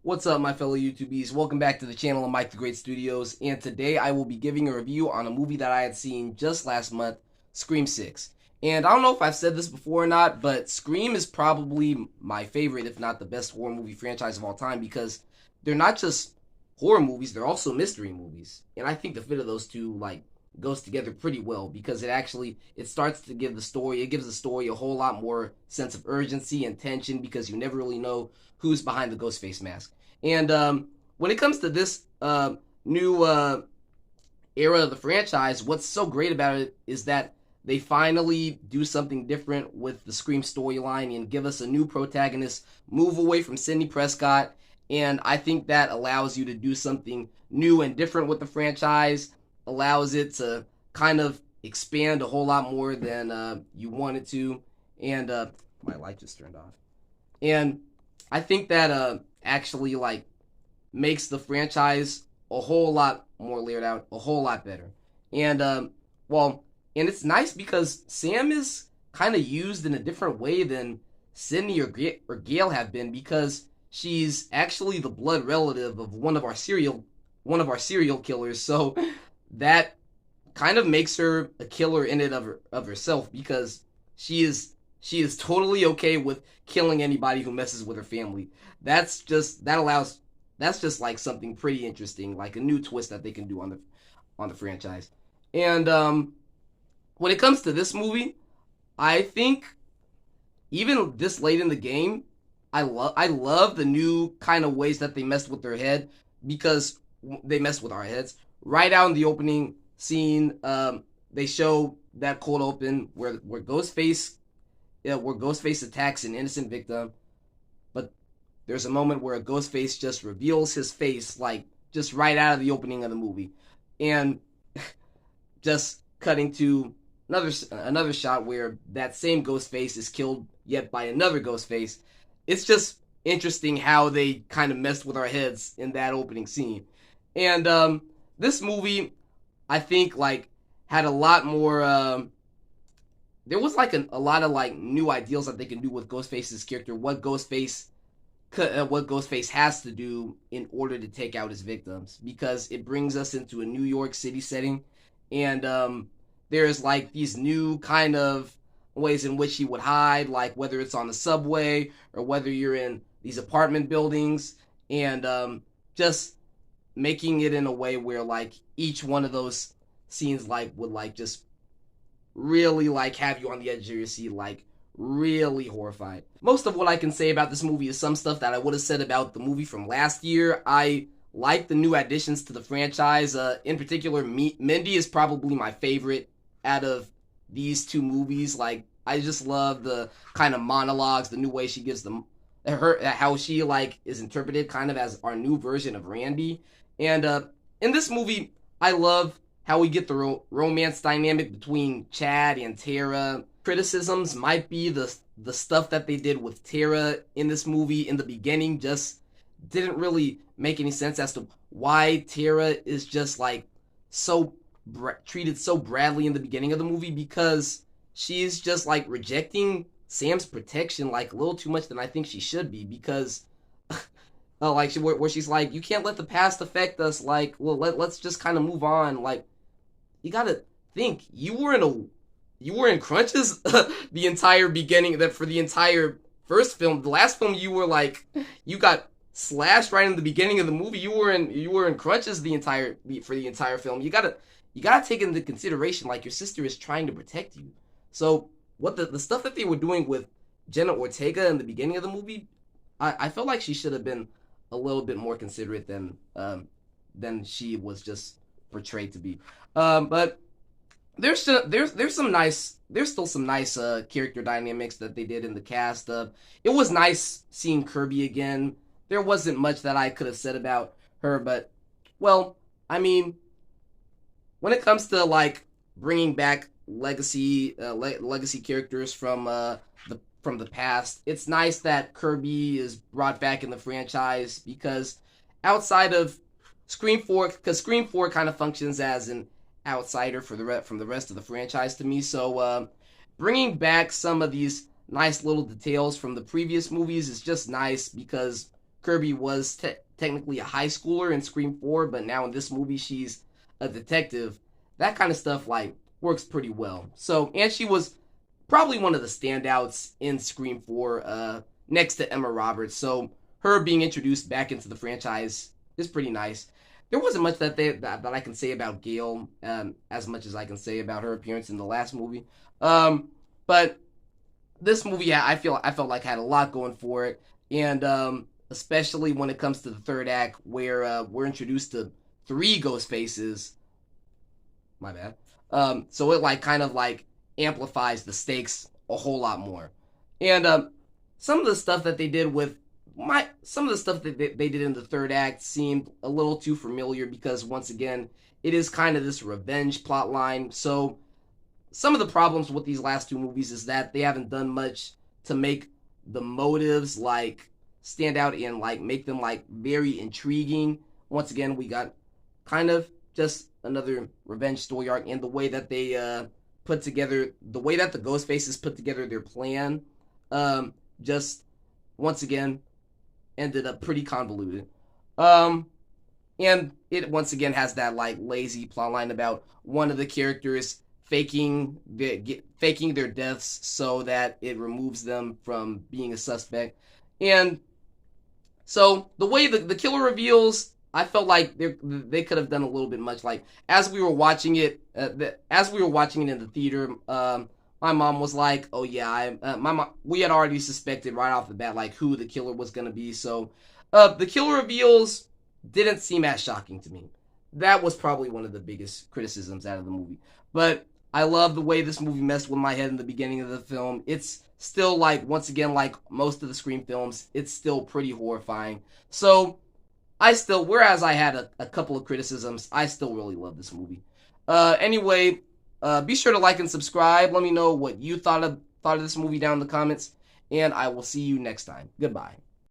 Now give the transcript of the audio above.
What's up, my fellow YouTubies? Welcome back to the channel of Mike the Great Studios, and today I will be giving a review on a movie that I had seen just last month, Scream 6. And I don't know if I've said this before or not, but Scream is probably my favorite, if not the best horror movie franchise of all time, because they're not just horror movies, they're also mystery movies. And I think the fit of those two, goes together pretty well, because it starts to give the story, it gives the story a whole lot more sense of urgency and tension, because you never really know who's behind the Ghostface mask. And when it comes to this new era of the franchise, what's so great about it is that they finally do something different with the Scream storyline and give us a new protagonist, move away from Sidney Prescott, and I think that allows you to do something new and different with the franchise, allows it to kind of expand a whole lot more than you wanted to, and my light just turned off. And I think that actually makes the franchise a whole lot more layered out, a whole lot better. And and it's nice because Sam is kind of used in a different way than Sydney or Gail have been, because she's actually the blood relative of one of our serial killers. So that kind of makes her a killer in and of herself, because she is totally okay with killing anybody who messes with her family. That's just like something pretty interesting, like a new twist that they can do on the franchise. And when it comes to this movie, I think even this late in the game, I love the new kind of ways that they messed with their head, because they messed with our heads right out in the opening scene. They show that cold open where Ghostface attacks an innocent victim, but there's a moment where Ghostface just reveals his face, like just right out of the opening of the movie, and just cutting to another shot where that same Ghostface is killed yet by another Ghostface. It's just interesting how they kind of messed with our heads in that opening scene. And this movie, I think, had a lot more. There was a lot of new ideals that they can do with Ghostface's character. What Ghostface has to do in order to take out his victims, because it brings us into a New York City setting, and there's these new kind of ways in which he would hide, like whether it's on the subway or whether you're in these apartment buildings, and just making it in a way where each one of those scenes would just really have you on the edge of your seat, really horrified. Most of what I can say about this movie is some stuff that I would have said about the movie from last year. I like the new additions to the franchise. In particular, Mindy is probably my favorite out of these two movies. I just love the kind of monologues, the new way she gives them how she is interpreted kind of as our new version of Randy. And in this movie, I love how we get the romance dynamic between Chad and Tara. Criticisms might be the stuff that they did with Tara in this movie in the beginning just didn't really make any sense as to why Tara is just so treated so badly in the beginning of the movie, because she's just rejecting Sam's protection a little too much than I think she should be, because where she's like, you can't let the past affect us, let's just kind of move on. You gotta think, you were in crunches the entire beginning, that for the entire first film. The last film, you got slashed right in the beginning of the movie. You were in crunches for the entire film. You gotta take into consideration your sister is trying to protect you. So what the stuff that they were doing with Jenna Ortega in the beginning of the movie, I felt like she should have been a little bit more considerate than she was just portrayed to be. But there's still some nice character dynamics that they did in the cast. It was nice seeing Kirby again. There wasn't much that I could have said about her, but well, I mean, when it comes to bringing back legacy characters from the past, it's nice that Kirby is brought back in the franchise, because outside of Scream 4, because Scream 4 kind of functions as an outsider from the rest of the franchise to me. So bringing back some of these nice little details from the previous movies is just nice, because Kirby was technically a high schooler in Scream 4, but now in this movie she's a detective. That kind of stuff like works pretty well. So, and she was probably one of the standouts in Scream 4, next to Emma Roberts. So her being introduced back into the franchise is pretty nice. There wasn't much that I can say about Gale, as much as I can say about her appearance in the last movie. But this movie, yeah, I felt like had a lot going for it, and especially when it comes to the third act, where we're introduced to three ghost faces. My bad. So it like kind of like amplifies the stakes a whole lot more. And some of the stuff that they did with some of the stuff that they did in the third act seemed a little too familiar because once again, it is kind of this revenge plot line. So some of the problems with these last two movies is that they haven't done much to make the motives like stand out and like make them like very intriguing. Once again, we got kind of just another revenge story arc, and the way that they put together, the way that the Ghostfaces put together their plan, just once again ended up pretty convoluted. Um, and it once again has that like lazy plotline about one of the characters faking their deaths so that it removes them from being a suspect. And so the way the killer reveals, I felt like they could have done a little bit much. Like as we were watching it, as we were watching it in the theater, my mom was like, "Oh yeah, my mom." We had already suspected right off the bat like who the killer was gonna be. So, the killer reveals didn't seem as shocking to me. That was probably one of the biggest criticisms out of the movie. But I love the way this movie messed with my head in the beginning of the film. It's still like once again like most of the Scream films, it's still pretty horrifying. So I still, whereas I had a couple of criticisms, I still really love this movie. Anyway, be sure to like and subscribe. Let me know what you thought of this movie down in the comments, and I will see you next time. Goodbye.